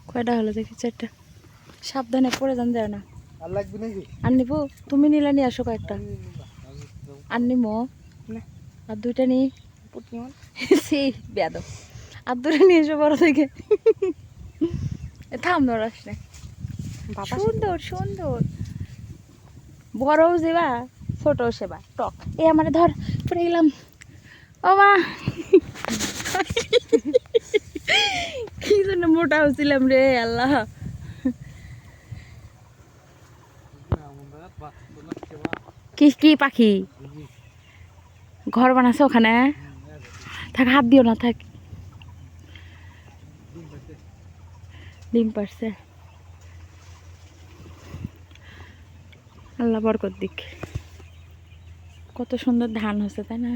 কয়টা হলো দেখি 4টা। সাবধানে পড়ে যান যায় না। আর লাগবে নাকি? আর নিবো? তুমি নিলে নিয়ে আসো কয়েকটা। আর নিমো না আর 2টা নি। পুটমল সি বেয়াদব। আর 2টা নিয়ে এসো বড় থেকে। থাম ধরাস না। বাবা সুন্দর সুন্দর। বড়ও যেবা ছোটও সেবা টক। এ আমারে ধর পড়ে গেলাম। ও মা কি জন্য মোটা হচ্ছিলাম রে আল্লাহ। কি কি পাখি ঘর বানাচ্ছে ওখানে? থাক হাত দিও না থাক। ডিম পারছে। আল্লাহ বরকত দিক। কত সুন্দর ধান হচ্ছে তাই না?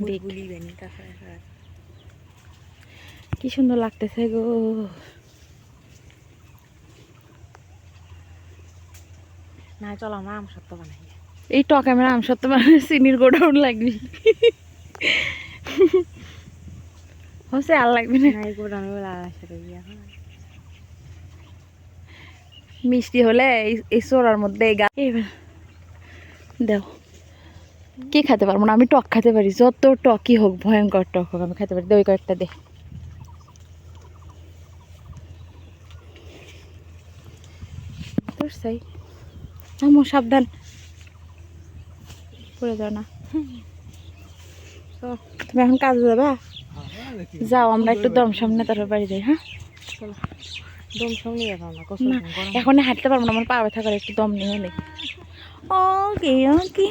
দেখ বুলবুলি বেনি তাছাড়া কি সুন্দর লাগতেছে গো। না চলো আমরা আম সত্য বানাই। এই টক আমরা আম সত্য মানে চিনির গোডাউন লাগবে। হচ্ছে আর লাগবে না। নাই গোটা আমি বলে আলাদা সাথে গিয়া মিষ্টি হলে এই চোরার মধ্যে দাও। কি খেতে পারবো না আমি টক খেতে পারি, যত টকই হোক ভয়ঙ্কর টক হোক আমি খেতে পারি। দই কয়েকটা দে। তোর চাই আমার সাবধান পড়ে যাও না। তো তুমি এখন কাজে যাবা? যাও আমরা একটু দম সামনে তারপর বাড়ি যাই। হ্যাঁ চলো দম সামনে যাবো না কষ্ট না এখন হাঁটতে পারবো না, আমার পা ব্যথা করে, একটু দম নিয়ে নেই। ওকে ওকে।